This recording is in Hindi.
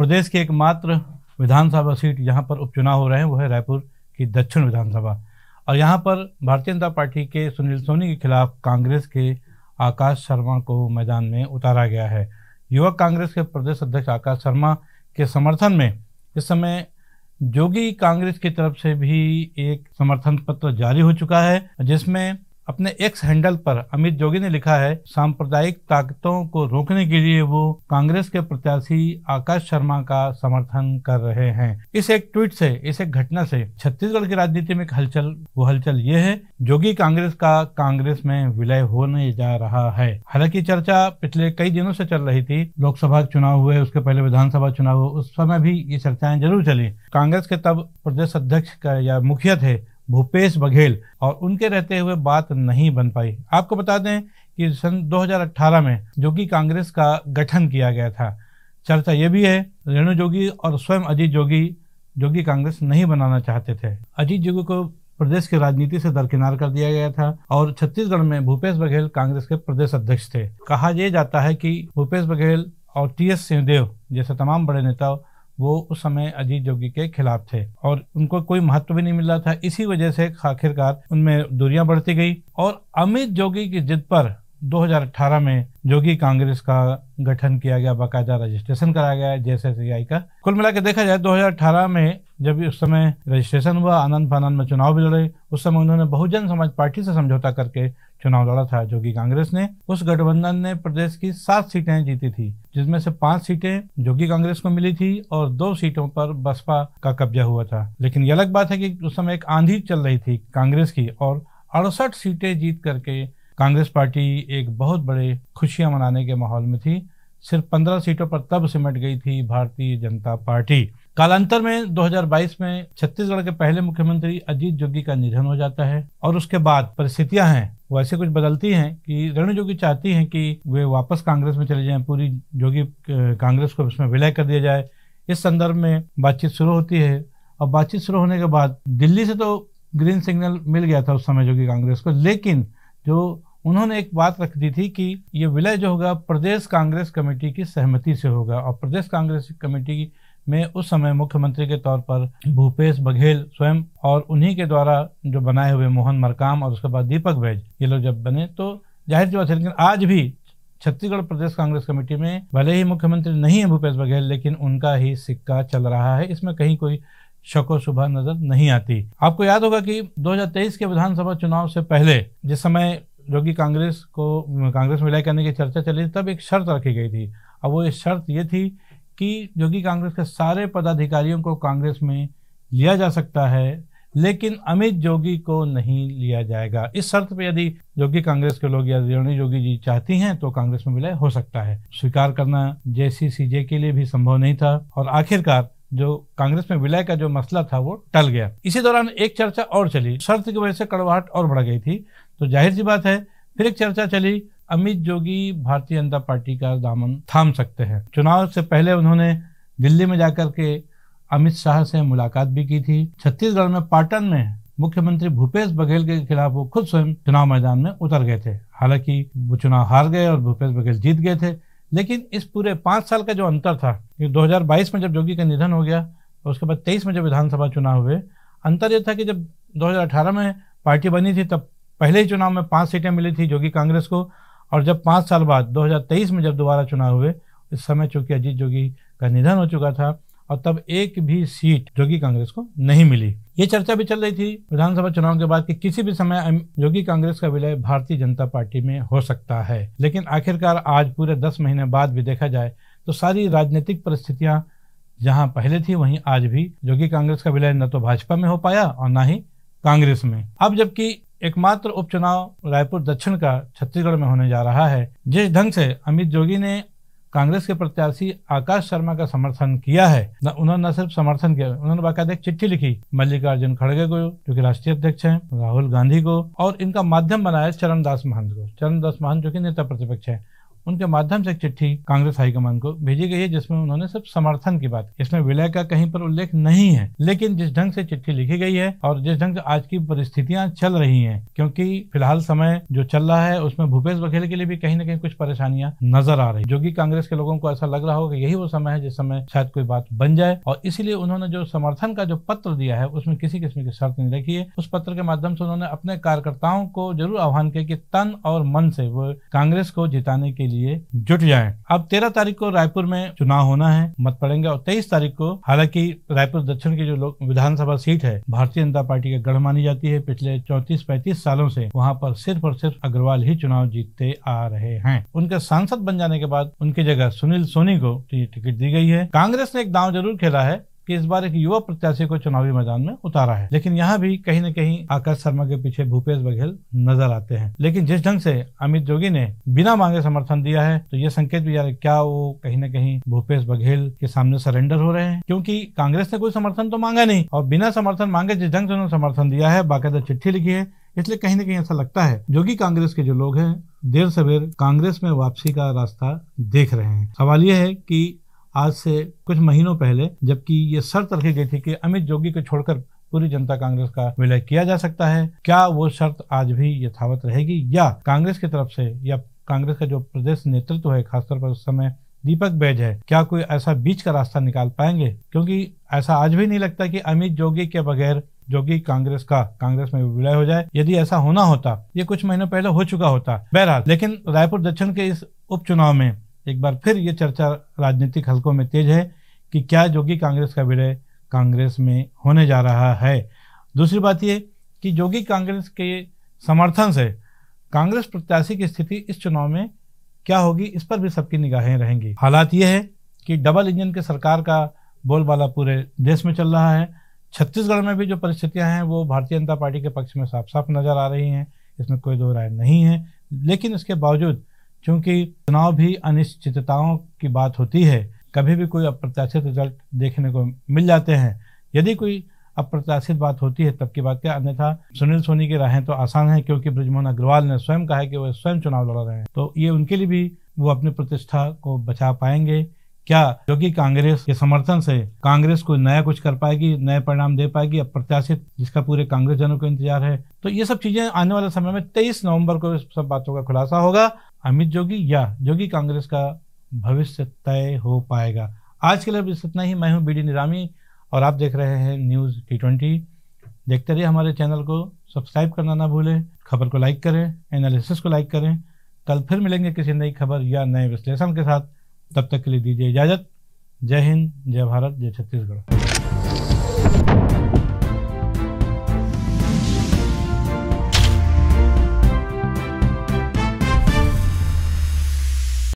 प्रदेश की एकमात्र विधानसभा सीट जहां पर उपचुनाव हो रहे हैं वो है रायपुर की दक्षिण विधानसभा। और यहां पर भारतीय जनता पार्टी के सुनील सोनी के खिलाफ कांग्रेस के आकाश शर्मा को मैदान में उतारा गया है। युवक कांग्रेस के प्रदेश अध्यक्ष आकाश शर्मा के समर्थन में इस समय जोगी कांग्रेस की तरफ से भी एक समर्थन पत्र जारी हो चुका है, जिसमें अपने एक्स हैंडल पर अमित जोगी ने लिखा है सांप्रदायिक ताकतों को रोकने के लिए वो कांग्रेस के प्रत्याशी आकाश शर्मा का समर्थन कर रहे हैं। इस एक ट्वीट से, इस एक घटना से छत्तीसगढ़ की राजनीति में एक हलचल ये है, जोगी कांग्रेस का कांग्रेस में विलय होने जा रहा है। हालांकि चर्चा पिछले कई दिनों से चल रही थी, लोकसभा चुनाव हुए, उसके पहले विधानसभा चुनाव हुए, उस समय भी ये चर्चाएं जरूर चली। कांग्रेस के तब प्रदेश अध्यक्ष का या मुखिया थे भूपेश बघेल, और उनके रहते हुए बात नहीं बन पाई। आपको बता दें कि सन 2018 में जोगी कांग्रेस का गठन किया गया था। चर्चा ये भी है रेणु जोगी और स्वयं अजीत जोगी कांग्रेस नहीं बनाना चाहते थे। अजीत जोगी को प्रदेश की राजनीति से दरकिनार कर दिया गया था और छत्तीसगढ़ में भूपेश बघेल कांग्रेस के प्रदेश अध्यक्ष थे। कहा यह जाता है कि भूपेश बघेल और टी.एस. सिंहदेव जैसे तमाम बड़े नेता वो उस समय अजीत जोगी के खिलाफ थे और उनको कोई महत्व भी नहीं मिल रहा था। इसी वजह से आखिरकार उनमें दूरियां बढ़ती गई और अमित जोगी की जिद पर 2018 में जोगी कांग्रेस का गठन किया गया, बाकायदा रजिस्ट्रेशन कराया गया JSSI का। कुल मिलाकर देखा जाए 2018 में जब उस समय रजिस्ट्रेशन हुआ, आनंद फानंद में चुनाव भी लड़े, उस समय उन्होंने बहुजन समाज पार्टी से समझौता करके चुनाव लड़ा था जोगी कांग्रेस ने। उस गठबंधन ने प्रदेश की 7 सीटें जीती थी, जिसमें से 5 सीटें जोगी कांग्रेस को मिली थी और 2 सीटों पर बसपा का कब्जा हुआ था। लेकिन ये अलग बात है कि उस समय एक आंधी चल रही थी कांग्रेस की और 68 सीटें जीत करके कांग्रेस पार्टी एक बहुत बड़े खुशियां मनाने के माहौल में थी। सिर्फ 15 सीटों पर तब सिमट गई थी भारतीय जनता पार्टी। कालांतर में 2022 में छत्तीसगढ़ के पहले मुख्यमंत्री अजीत जोगी का निधन हो जाता है और उसके बाद परिस्थितियां हैं वो ऐसे कुछ बदलती हैं कि रेणु जोगी चाहती हैं कि वे वापस कांग्रेस में चले जाएं, पूरी जोगी कांग्रेस को उसमें विलय कर दिया जाए। इस संदर्भ में बातचीत शुरू होती है और बातचीत शुरू होने के बाद दिल्ली से तो ग्रीन सिग्नल मिल गया था उस समय जोगी कांग्रेस को, लेकिन जो उन्होंने एक बात रख दी थी कि ये विलय जो होगा प्रदेश कांग्रेस कमेटी की सहमति से होगा और प्रदेश कांग्रेस कमेटी में उस समय मुख्यमंत्री के तौर पर भूपेश बघेल स्वयं और उन्हीं के द्वारा जो बनाए हुए मोहन मरकाम और उसके बाद दीपक बैज, ये लोग जब बने तो जाहिर सी बात है। लेकिन आज भी छत्तीसगढ़ प्रदेश कांग्रेस कमेटी में भले ही मुख्यमंत्री नहीं है भूपेश बघेल, लेकिन उनका ही सिक्का चल रहा है, इसमें कहीं कोई शको शुबा नजर नहीं आती। आपको याद होगा कि 2023 के विधानसभा चुनाव से पहले जिस समय जोगी कांग्रेस में विलय करने की चर्चा चली तब एक शर्त रखी गई थी। अब वो इस शर्त ये थी कि जोगी कांग्रेस के सारे पदाधिकारियों को कांग्रेस में लिया जा सकता है, लेकिन अमित जोगी को नहीं लिया जाएगा। इस शर्त पे यदि जोगी कांग्रेस के लोग या रेणु जोगी जी चाहती हैं तो कांग्रेस में विलय हो सकता है। स्वीकार करना JCCJ के लिए भी संभव नहीं था और आखिरकार जो कांग्रेस में विलय का जो मसला था वो टल गया। इसी दौरान एक चर्चा और चली, शर्त की वजह से कड़वाहट और बढ़ गई थी, तो जाहिर सी बात है फिर एक चर्चा चली अमित जोगी भारतीय जनता पार्टी का दामन थाम सकते हैं। चुनाव से पहले उन्होंने दिल्ली में जाकर के अमित शाह से मुलाकात भी की थी। छत्तीसगढ़ में पाटन में मुख्यमंत्री भूपेश बघेल के खिलाफ वो खुद स्वयं चुनाव मैदान में उतर गए थे। हालांकि वो चुनाव हार गए और भूपेश बघेल जीत गए थे, लेकिन इस पूरे 5 साल का जो अंतर था, 2022 में जब जोगी का निधन हो गया और उसके बाद 23 में जब विधानसभा चुनाव हुए, अंतर यह था कि जब 2018 में पार्टी बनी थी तब पहले ही चुनाव में 5 सीटें मिली थी जोगी कांग्रेस को, और जब 5 साल बाद 2023 में जब दोबारा चुनाव हुए, इस समय चूंकि अजीत जोगी का निधन हो चुका था और तब एक भी सीट जोगी कांग्रेस को नहीं मिली। ये चर्चा भी चल रही थी विधानसभा चुनाव के बाद कि किसी भी समय जोगी कांग्रेस का विलय भारतीय जनता पार्टी में हो सकता है। लेकिन आखिरकार आज पूरे 10 महीने बाद भी देखा जाए तो सारी राजनीतिक परिस्थितियां जहां पहले थी वहीं आज भी जोगी कांग्रेस का विलय न तो भाजपा में हो पाया और न ही कांग्रेस में। अब जबकि एकमात्र उपचुनाव रायपुर दक्षिण का छत्तीसगढ़ में होने जा रहा है, जिस ढंग से अमित जोगी ने कांग्रेस के प्रत्याशी आकाश शर्मा का समर्थन किया है, उन्होंने न सिर्फ समर्थन किया, उन्होंने बाकायदा एक चिट्ठी लिखी मल्लिकार्जुन खड़गे को जो कि राष्ट्रीय अध्यक्ष हैं, राहुल गांधी को, और इनका माध्यम बनाया चरणदास महंत को। चरणदास महंत जो कि नेता प्रतिपक्ष है, उनके माध्यम से एक चिट्ठी कांग्रेस हाईकमान को भेजी गई है, जिसमें उन्होंने सिर्फ समर्थन की बात, इसमें विलय का कहीं पर उल्लेख नहीं है। लेकिन जिस ढंग से चिट्ठी लिखी गई है और जिस ढंग से आज की परिस्थितियां चल रही हैं, क्योंकि फिलहाल समय जो चल रहा है उसमें भूपेश बघेल के लिए भी कहीं न कहीं कुछ परेशानियां नजर आ रही, जो कि कांग्रेस के लोगों को ऐसा लग रहा हो कि यही वो समय है जिस समय शायद कोई बात बन जाए, और इसीलिए उन्होंने जो समर्थन का जो पत्र दिया है उसमें किसी किस्म की शर्त नहीं रखी है। उस पत्र के माध्यम से उन्होंने अपने कार्यकर्ताओं को जरूर आह्वान किया कि तन और मन से वो कांग्रेस को जिताने के लिए जुट जाएं। अब 13 तारीख को रायपुर में चुनाव होना है, मत पड़ेंगे, और 23 तारीख को, हालांकि रायपुर दक्षिण की जो विधानसभा सीट है भारतीय जनता पार्टी का गढ़ मानी जाती है। पिछले 34-35 सालों से वहां पर सिर्फ और सिर्फ अग्रवाल ही चुनाव जीतते आ रहे हैं। उनके सांसद बन जाने के बाद उनकी जगह सुनील सोनी को टिकट दी गई है। कांग्रेस ने एक दांव जरूर खेला है कि इस बार एक युवा प्रत्याशी को चुनावी मैदान में उतारा है, लेकिन यहाँ भी कहीं न कहीं आकाश शर्मा के पीछे भूपेश बघेल नजर आते हैं। लेकिन जिस ढंग से अमित जोगी ने बिना मांगे समर्थन दिया है, तो ये संकेत भी आ रहा है क्या वो कहीं न कहीं भूपेश बघेल के सामने सरेंडर हो रहे हैं, क्योंकि कांग्रेस ने कोई समर्थन तो मांगा नहीं, और बिना समर्थन मांगे जिस ढंग से उन्होंने समर्थन दिया है, बाकायदा चिट्ठी लिखी है, इसलिए कहीं न कहीं ऐसा लगता है जोगी कांग्रेस के जो लोग हैं देर सवेर कांग्रेस में वापसी का रास्ता देख रहे हैं। सवाल यह है कि आज से कुछ महीनों पहले जबकि ये शर्त रखी गई थी कि अमित जोगी को छोड़कर पूरी जनता कांग्रेस का विलय किया जा सकता है, क्या वो शर्त आज भी यथावत रहेगी, या कांग्रेस की तरफ से या कांग्रेस का जो प्रदेश नेतृत्व है, खासतौर पर उस समय दीपक बैज है, क्या कोई ऐसा बीच का रास्ता निकाल पाएंगे? क्योंकि ऐसा आज भी नहीं लगता कि अमित जोगी के बगैर जोगी कांग्रेस में विलय हो जाए। यदि ऐसा होना होता, ये कुछ महीनों पहले हो चुका होता बहरहाल। लेकिन रायपुर दक्षिण के इस उपचुनाव में एक बार फिर ये चर्चा राजनीतिक हलकों में तेज है कि क्या जोगी कांग्रेस का विलय कांग्रेस में होने जा रहा है। दूसरी बात ये कि जोगी कांग्रेस के समर्थन से कांग्रेस प्रत्याशी की स्थिति इस चुनाव में क्या होगी, इस पर भी सबकी निगाहें रहेंगी। हालात ये है कि डबल इंजन की सरकार का बोलबाला पूरे देश में चल रहा है। छत्तीसगढ़ में भी जो परिस्थितियां हैं वो भारतीय जनता पार्टी के पक्ष में साफ साफ नजर आ रही हैं, इसमें कोई दो राय नहीं है। लेकिन इसके बावजूद चूंकि चुनाव भी अनिश्चितताओं की बात होती है, कभी भी कोई अप्रत्याशित रिजल्ट देखने को मिल जाते हैं। यदि कोई अप्रत्याशित बात होती है तब की बात क्या, अन्यथा सुनील सोनी की राहें तो आसान है, क्योंकि बृजमोहन अग्रवाल ने स्वयं कहा है कि वो स्वयं चुनाव लड़ रहे हैं, तो ये उनके लिए भी वो अपनी प्रतिष्ठा को बचा पाएंगे। क्या जोगी कांग्रेस के समर्थन से कांग्रेस को नया कुछ कर पाएगी, नए परिणाम दे पाएगी, अप्रत्याशित जिसका पूरे कांग्रेस जनों को इंतजार है? तो ये सब चीजें आने वाले समय में 23 नवंबर को इस सब बातों का खुलासा होगा। अमित जोगी या जोगी कांग्रेस का भविष्य तय हो पाएगा। आज के लिए बस इतना ही। मैं हूं बीडी निरामी और आप देख रहे हैं न्यूज़ T20। देखते रहिए हमारे चैनल को, सब्सक्राइब करना ना भूलें, खबर को लाइक करें, एनालिसिस को लाइक करें। कल फिर मिलेंगे किसी नई खबर या नए विश्लेषण के साथ, तब तक के लिए दीजिए इजाजत। जय हिंद, जय भारत, जय छत्तीसगढ़।